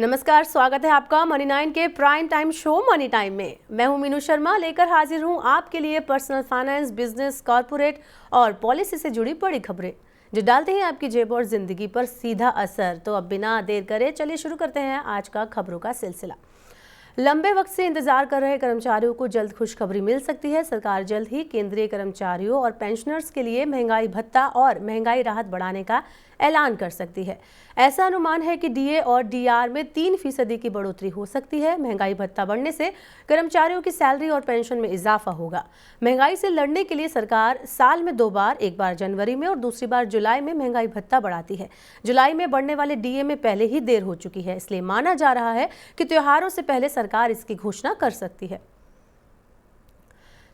नमस्कार, स्वागत है आपका मनी 9 के prime time show money time में। मैं हूं मीनू शर्मा, लेकर हाजिर हूं आपके लिए पर्सनल फाइनेंस, बिजनेस, कॉर्पोरेट और पॉलिसी से जुड़ी बड़ी खबरें जो डालते हैं आपकी जेब और जिंदगी पर सीधा असर। तो अब बिना देर करे चलिए शुरू करते हैं आज का खबरों का सिलसिला। लंबे वक्त से इंतजार कर रहे कर्मचारियों को जल्द खुशखबरी मिल सकती है। सरकार जल्द ही केंद्रीय कर्मचारियों और पेंशनर्स के लिए महंगाई भत्ता और महंगाई राहत बढ़ाने का ऐलान कर सकती है। ऐसा अनुमान है कि डीए और डीआर में 3% की बढ़ोतरी हो सकती है। महंगाई भत्ता बढ़ने से कर्मचारियों की सैलरी और पेंशन में इजाफा होगा। महंगाई से लड़ने के लिए सरकार साल में 2 बार, एक बार जनवरी में और दूसरी बार जुलाई में महंगाई भत्ता बढ़ाती है। जुलाई में बढ़ने वाले डीए में पहले ही देर हो चुकी है, इसलिए माना जा रहा है कि त्योहारों से पहले सरकार इसकी घोषणा कर सकती है।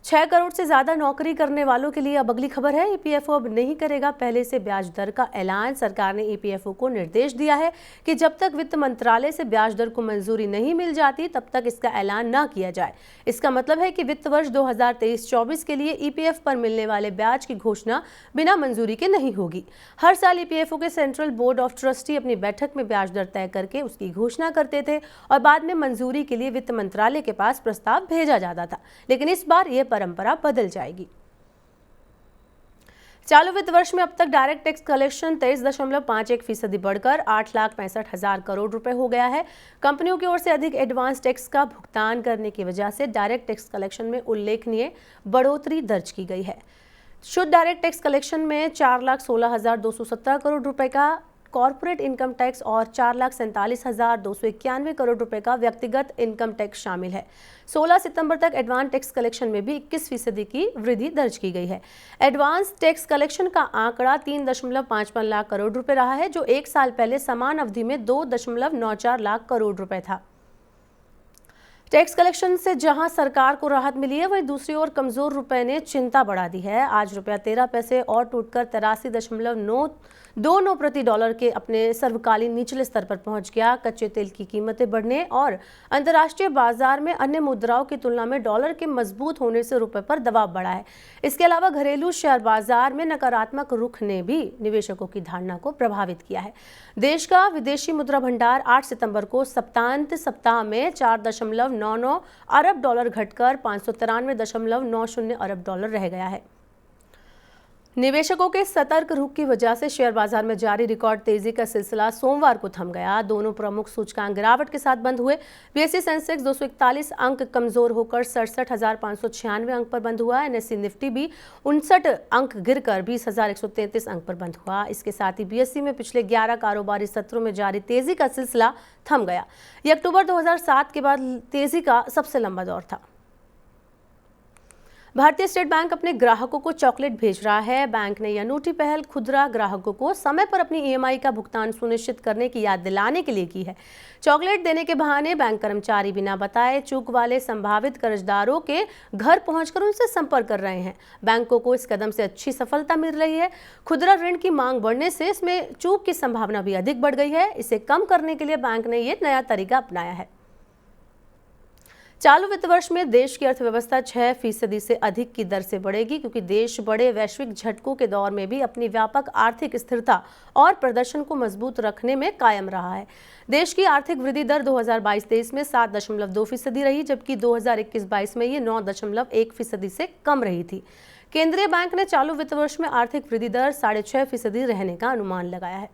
6 करोड़ से ज्यादा नौकरी करने वालों के लिए अब अगली खबर है। ईपीएफओ अब नहीं करेगा पहले से ब्याज दर का ऐलान। सरकार ने ईपीएफओ को निर्देश दिया है कि जब तक वित्त मंत्रालय से ब्याज दर को मंजूरी नहीं मिल जाती तब तक इसका ऐलान न किया जाए। इसका मतलब है कि वित्त वर्ष 2023-24 के लिए ईपीएफ पर मिलने वाले ब्याज की घोषणा बिना मंजूरी के नहीं होगी। हर साल ईपीएफओ के सेंट्रल बोर्ड ऑफ ट्रस्टी अपनी बैठक में ब्याज दर तय करके उसकी घोषणा करते थे और बाद में मंजूरी के लिए वित्त मंत्रालय के पास प्रस्ताव भेजा जाता था, लेकिन इस बार यह परंपरा बदल जाएगी। चालू वित्त वर्ष में अब तक डायरेक्ट टैक्स कलेक्शन 23.51% बढ़कर 8,65,000 करोड़ रुपए हो गया है। कंपनियों की ओर से अधिक एडवांस टैक्स का भुगतान करने की वजह से डायरेक्ट टैक्स कलेक्शन में उल्लेखनीय बढ़ोतरी दर्ज की गई है। शुद्ध डायरेक्ट टैक्स कलेक्शन में 4,16,217 करोड़ रुपए का कॉर्पोरेट इनकम टैक्स और 4,47,291 करोड़ रुपए का व्यक्तिगत इनकम टैक्स शामिल है। 16 सितंबर तक एडवांस टैक्स कलेक्शन में भी 21% की वृद्धि दर्ज की गई है। एडवांस टैक्स कलेक्शन का आंकड़ा 3.55 लाख करोड़ रुपए रहा है, जो एक साल पहले समान अवधि में 2.94 लाख करोड़ रुपए था। टैक्स कलेक्शन से जहां सरकार को राहत मिली है, वहीं दूसरी ओर कमजोर रुपए ने चिंता बढ़ा दी है। आज रुपया 13 पैसे और टूटकर 83.99 प्रति डॉलर के अपने सर्वकालीन निचले स्तर पर पहुंच गया। कच्चे तेल की कीमतें बढ़ने और अंतर्राष्ट्रीय बाजार में अन्य मुद्राओं की तुलना में डॉलर के मजबूत होने से रुपए पर दबाव बढ़ा है। इसके अलावा घरेलू शेयर बाजार में नकारात्मक रुख ने भी निवेशकों की धारणा को प्रभावित किया है। देश का विदेशी मुद्रा भंडार 8 सितंबर को सप्ताहांत सप्ताह में 4.99 अरब डॉलर घटकर 593.90 अरब डॉलर रह गया है। निवेशकों के सतर्क रुख की वजह से शेयर बाजार में जारी रिकॉर्ड तेजी का सिलसिला सोमवार को थम गया। दोनों प्रमुख सूचकांक गिरावट के साथ बंद हुए। बीएसई सेंसेक्स 241 अंक कमजोर होकर 67,596 अंक पर बंद हुआ। एनएसई निफ्टी भी 59 अंक गिरकर 20,133 अंक पर बंद हुआ। इसके साथ ही बीएसई में पिछले 11 कारोबारी सत्रों में जारी तेजी का सिलसिला थम गया। यह अक्टूबर 2007 के बाद तेजी का सबसे लंबा दौर था। भारतीय स्टेट बैंक अपने ग्राहकों को चॉकलेट भेज रहा है। बैंक ने यह अनूठी पहल खुदरा ग्राहकों को समय पर अपनी ईएमआई का भुगतान सुनिश्चित करने की याद दिलाने के लिए की है। चॉकलेट देने के बहाने बैंक कर्मचारी बिना बताए चूक वाले संभावित कर्जदारों के घर पहुंचकर उनसे संपर्क कर रहे हैं। बैंकों को इस कदम से अच्छी सफलता मिल रही है। खुदरा ऋण की मांग बढ़ने से इसमें चूक की संभावना भी अधिक बढ़ गई है। इसे कम करने के लिए बैंक ने यह नया तरीका अपनाया है। चालू वित्त वर्ष में देश की अर्थव्यवस्था 6% से अधिक की दर से बढ़ेगी, क्योंकि देश बड़े वैश्विक झटकों के दौर में भी अपनी व्यापक आर्थिक स्थिरता और प्रदर्शन को मजबूत रखने में कायम रहा है। देश की आर्थिक वृद्धि दर 2022-23 में 7.2% रही, जबकि 2021-22 में ये 9.1% से कम रही थी। केंद्रीय बैंक ने चालू वित्त वर्ष में आर्थिक वृद्धि दर 6.5% रहने का अनुमान लगाया है।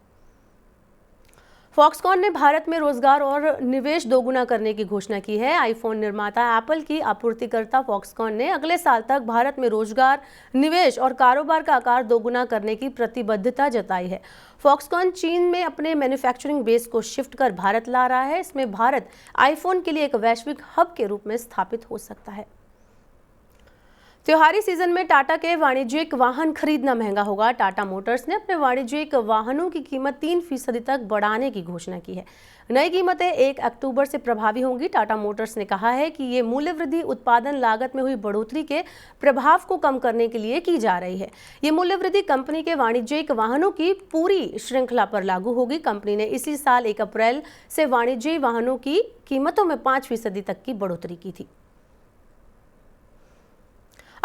फॉक्सकॉन ने भारत में रोजगार और निवेश दोगुना करने की घोषणा की है। आईफोन निर्माता एप्पल की आपूर्तिकर्ता फॉक्सकॉन ने अगले साल तक भारत में रोजगार, निवेश और कारोबार का आकार दोगुना करने की प्रतिबद्धता जताई है। फॉक्सकॉन चीन में अपने मैन्युफैक्चरिंग बेस को शिफ्ट कर भारत ला रहा है। इसमें भारत आईफोन के लिए एक वैश्विक हब के रूप में स्थापित हो सकता है। त्योहारी सीजन में टाटा के वाणिज्यिक वाहन खरीदना महंगा होगा। टाटा मोटर्स ने अपने वाणिज्यिक वाहनों की कीमत 3% तक बढ़ाने की घोषणा की है। नई कीमतें 1 अक्टूबर से प्रभावी होंगी। टाटा मोटर्स ने कहा है कि ये मूल्य वृद्धि उत्पादन लागत में हुई बढ़ोतरी के प्रभाव को कम करने के लिए की जा रही है। ये मूल्य वृद्धि कंपनी के वाणिज्यिक वाहनों की पूरी श्रृंखला पर लागू होगी। कंपनी ने इसी साल 1 अप्रैल से वाणिज्यिक वाहनों की कीमतों में 5% तक की बढ़ोतरी की थी।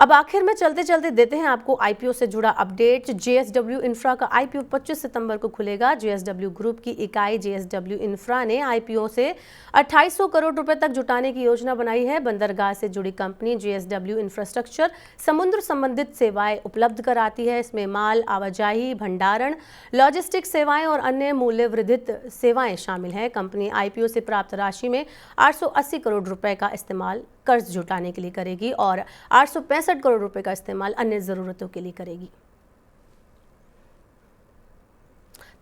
अब आखिर में चलते चलते देते हैं आपको आईपीओ से जुड़ा अपडेट। जेएसडब्ल्यू इंफ्रा का आईपीओ 25 सितंबर को खुलेगा। जेएसडब्ल्यू ग्रुप की इकाई जेएसडब्ल्यू इंफ्रा ने आईपीओ से 2800 करोड़ रुपए तक जुटाने की योजना बनाई है। बंदरगाह से जुड़ी कंपनी जेएसडब्ल्यू इंफ्रास्ट्रक्चर समुद्र संबंधित सेवाएं उपलब्ध कराती है। इसमें माल आवाजाही, भंडारण, लॉजिस्टिक सेवाएं और अन्य मूल्य वर्धित सेवाएं शामिल हैं। कंपनी आईपीओ से प्राप्त राशि में 880 करोड़ रुपए का इस्तेमाल कर्ज जुटाने के लिए करेगी और 865 करोड़ रुपए का इस्तेमाल अन्य जरूरतों के लिए करेगी।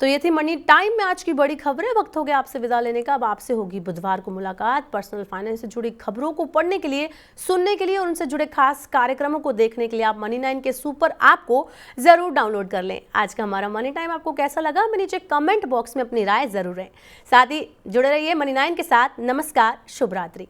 तो ये थी मनी टाइम में आज की बड़ी खबरें। वक्त हो गया आपसे विदा लेने का। अब आपसे होगी बुधवार को मुलाकात। पर्सनल फाइनेंस से जुड़ी खबरों को पढ़ने के लिए, सुनने के लिए और उनसे जुड़े खास कार्यक्रमों को देखने के लिए आप मनी 9 के सुपर ऐप को जरूर डाउनलोड कर लें। आज का हमारा मनी टाइम आपको कैसा लगा, हमें नीचे कमेंट बॉक्स में अपनी राय जरूर दें। साथ ही जुड़े रहिए मनी 9 के साथ। नमस्कार, शुभ रात्रि।